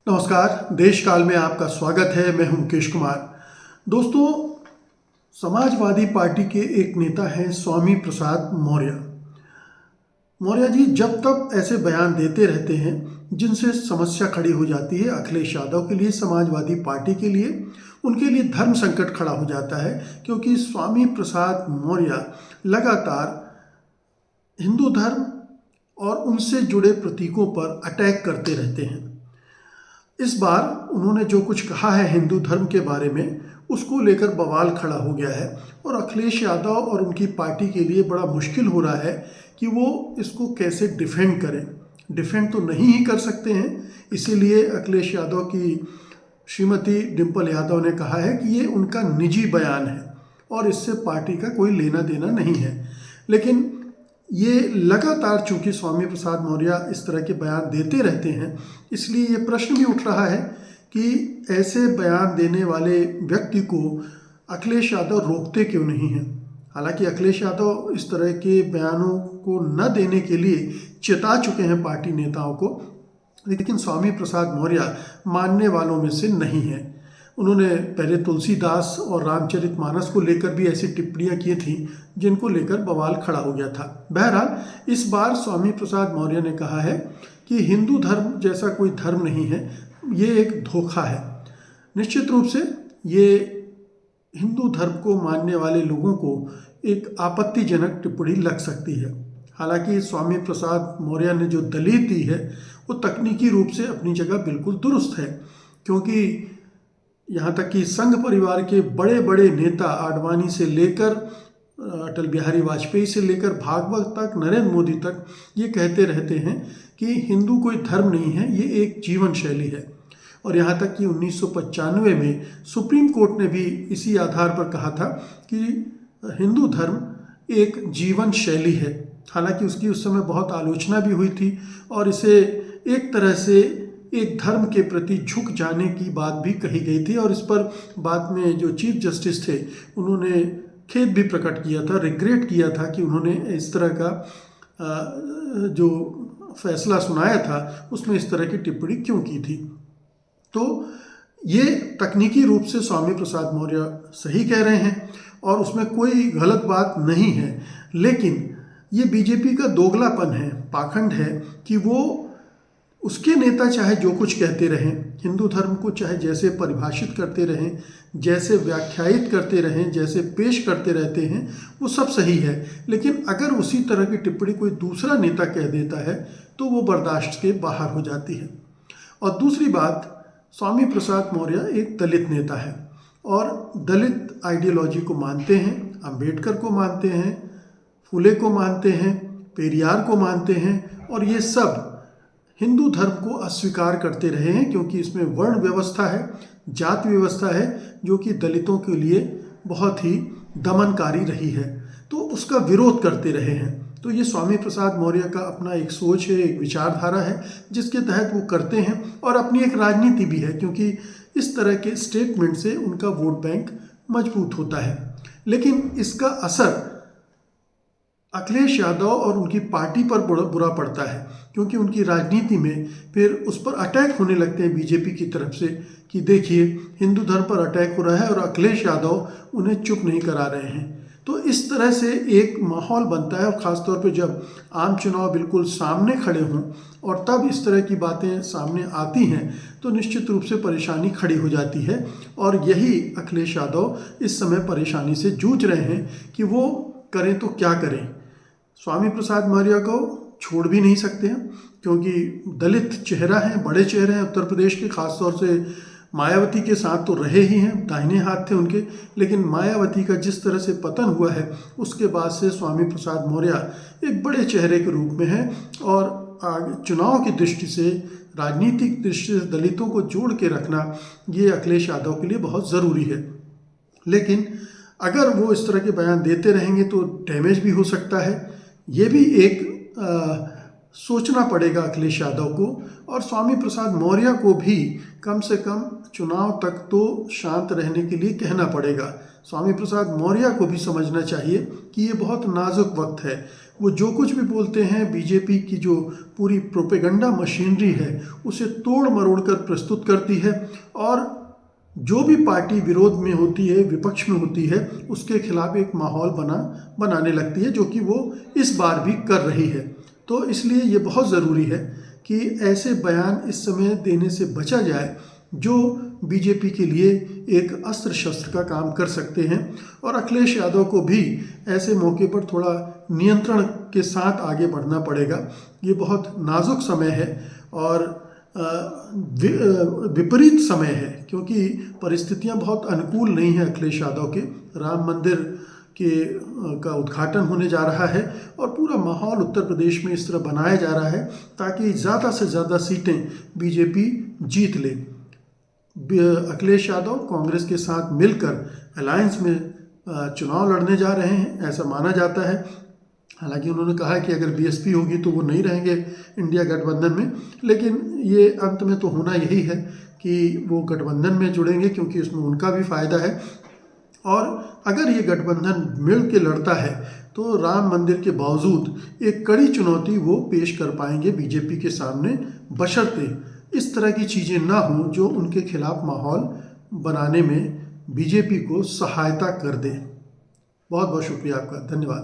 नमस्कार, देश काल में आपका स्वागत है। मैं हूं मुकेश कुमार। दोस्तों, समाजवादी पार्टी के एक नेता हैं स्वामी प्रसाद मौर्य। मौर्य जी जब तक ऐसे बयान देते रहते हैं जिनसे समस्या खड़ी हो जाती है अखिलेश यादव के लिए, समाजवादी पार्टी के लिए, उनके लिए धर्म संकट खड़ा हो जाता है, क्योंकि स्वामी प्रसाद मौर्य लगातार हिंदू धर्म और उनसे जुड़े प्रतीकों पर अटैक करते रहते हैं। इस बार उन्होंने जो कुछ कहा है हिंदू धर्म के बारे में, उसको लेकर बवाल खड़ा हो गया है और अखिलेश यादव और उनकी पार्टी के लिए बड़ा मुश्किल हो रहा है कि वो इसको कैसे डिफेंड करें। डिफेंड तो नहीं ही कर सकते हैं, इसीलिए अखिलेश यादव की श्रीमती डिंपल यादव ने कहा है कि ये उनका निजी बयान है और इससे पार्टी का कोई लेना देना नहीं है। लेकिन ये लगातार चूंकि स्वामी प्रसाद मौर्य इस तरह के बयान देते रहते हैं, इसलिए ये प्रश्न भी उठ रहा है कि ऐसे बयान देने वाले व्यक्ति को अखिलेश यादव रोकते क्यों नहीं हैं। हालांकि अखिलेश यादव इस तरह के बयानों को न देने के लिए चेता चुके हैं पार्टी नेताओं को, लेकिन स्वामी प्रसाद मौर्य मानने वालों में से नहीं है। उन्होंने पहले तुलसीदास और रामचरितमानस को लेकर भी ऐसी टिप्पणियां की थी जिनको लेकर बवाल खड़ा हो गया था। बहरहाल इस बार स्वामी प्रसाद मौर्य ने कहा है कि हिंदू धर्म जैसा कोई धर्म नहीं है, ये एक धोखा है। निश्चित रूप से ये हिंदू धर्म को मानने वाले लोगों को एक आपत्तिजनक टिप्पणी लग सकती है। हालांकि स्वामी प्रसाद मौर्य ने जो दलील दी है वो तकनीकी रूप से अपनी जगह बिल्कुल दुरुस्त है, क्योंकि यहाँ तक कि संघ परिवार के बड़े बड़े नेता आडवाणी से लेकर अटल बिहारी वाजपेयी से लेकर भागवत तक, नरेंद्र मोदी तक ये कहते रहते हैं कि हिंदू कोई धर्म नहीं है, ये एक जीवन शैली है। और यहाँ तक कि 1995 में सुप्रीम कोर्ट ने भी इसी आधार पर कहा था कि हिंदू धर्म एक जीवन शैली है। हालांकि उसकी उस समय बहुत आलोचना भी हुई थी और इसे एक तरह से एक धर्म के प्रति झुक जाने की बात भी कही गई थी, और इस पर बाद में जो चीफ जस्टिस थे उन्होंने खेद भी प्रकट किया था, रिग्रेट किया था कि उन्होंने इस तरह का जो फैसला सुनाया था उसमें इस तरह की टिप्पणी क्यों की थी। तो ये तकनीकी रूप से स्वामी प्रसाद मौर्य सही कह रहे हैं और उसमें कोई गलत बात नहीं है, लेकिन ये बीजेपी का दोगलापन है, पाखंड है कि वो उसके नेता चाहे जो कुछ कहते रहें, हिंदू धर्म को चाहे जैसे परिभाषित करते रहें, जैसे व्याख्यायित करते रहें, जैसे पेश करते रहते हैं, वो सब सही है। लेकिन अगर उसी तरह की टिप्पणी कोई दूसरा नेता कह देता है तो वो बर्दाश्त के बाहर हो जाती है। और दूसरी बात, स्वामी प्रसाद मौर्य एक दलित नेता है और दलित आइडियोलॉजी को मानते हैं, अंबेडकर को मानते हैं, फुले को मानते हैं, पेरियार को मानते हैं, और ये सब हिंदू धर्म को अस्वीकार करते रहे हैं, क्योंकि इसमें वर्ण व्यवस्था है, जाति व्यवस्था है, जो कि दलितों के लिए बहुत ही दमनकारी रही है, तो उसका विरोध करते रहे हैं। तो ये स्वामी प्रसाद मौर्य का अपना एक सोच है, एक विचारधारा है जिसके तहत वो करते हैं, और अपनी एक राजनीति भी है, क्योंकि इस तरह के स्टेटमेंट से उनका वोट बैंक मजबूत होता है। लेकिन इसका असर अखिलेश यादव और उनकी पार्टी पर बुरा पड़ता है, क्योंकि उनकी राजनीति में फिर उस पर अटैक होने लगते हैं बीजेपी की तरफ से कि देखिए हिंदू धर्म पर अटैक हो रहा है और अखिलेश यादव उन्हें चुप नहीं करा रहे हैं। तो इस तरह से एक माहौल बनता है, और ख़ासतौर पे जब आम चुनाव बिल्कुल सामने खड़े हों और तब इस तरह की बातें सामने आती हैं तो निश्चित रूप से परेशानी खड़ी हो जाती है। और यही अखिलेश यादव इस समय परेशानी से जूझ रहे हैं कि वो करें तो क्या करें। स्वामी प्रसाद मौर्य को छोड़ भी नहीं सकते हैं, क्योंकि दलित चेहरा है, बड़े चेहरे हैं उत्तर प्रदेश के, खासतौर से मायावती के साथ तो रहे ही हैं, दाहिने हाथ थे उनके, लेकिन मायावती का जिस तरह से पतन हुआ है उसके बाद से स्वामी प्रसाद मौर्य एक बड़े चेहरे के रूप में है, और आगे चुनाव की दृष्टि से, राजनीतिक दृष्टि से दलितों को जोड़ के रखना ये अखिलेश यादव के लिए बहुत ज़रूरी है। लेकिन अगर वो इस तरह के बयान देते रहेंगे तो डैमेज भी हो सकता है। ये भी एक सोचना पड़ेगा अखिलेश यादव को, और स्वामी प्रसाद मौर्य को भी कम से कम चुनाव तक तो शांत रहने के लिए कहना पड़ेगा। स्वामी प्रसाद मौर्य को भी समझना चाहिए कि ये बहुत नाजुक वक्त है। वो जो कुछ भी बोलते हैं, बीजेपी की जो पूरी प्रोपेगेंडा मशीनरी है उसे तोड़ मरोड़ कर प्रस्तुत करती है, और जो भी पार्टी विरोध में होती है, विपक्ष में होती है, उसके खिलाफ एक माहौल बनाने लगती है, जो कि वो इस बार भी कर रही है। तो इसलिए ये बहुत ज़रूरी है कि ऐसे बयान इस समय देने से बचा जाए जो बीजेपी के लिए एक अस्त्र शस्त्र का काम कर सकते हैं। और अखिलेश यादव को भी ऐसे मौके पर थोड़ा नियंत्रण के साथ आगे बढ़ना पड़ेगा। ये बहुत नाजुक समय है और विपरीत समय है, क्योंकि परिस्थितियां बहुत अनुकूल नहीं हैं अखिलेश यादव के। राम मंदिर का उद्घाटन होने जा रहा है और पूरा माहौल उत्तर प्रदेश में इस तरह बनाया जा रहा है ताकि ज़्यादा से ज़्यादा सीटें बीजेपी जीत ले। अखिलेश यादव कांग्रेस के साथ मिलकर अलायंस में चुनाव लड़ने जा रहे हैं, ऐसा माना जाता है। हालांकि उन्होंने कहा कि अगर बीएसपी होगी तो वो नहीं रहेंगे इंडिया गठबंधन में, लेकिन ये अंत में तो होना यही है कि वो गठबंधन में जुड़ेंगे, क्योंकि उसमें उनका भी फायदा है। और अगर ये गठबंधन मिल के लड़ता है तो राम मंदिर के बावजूद एक कड़ी चुनौती वो पेश कर पाएंगे बीजेपी के सामने, बशर्ते इस तरह की चीज़ें ना हों जो उनके खिलाफ माहौल बनाने में बीजेपी को सहायता कर दे। बहुत बहुत शुक्रिया आपका, धन्यवाद।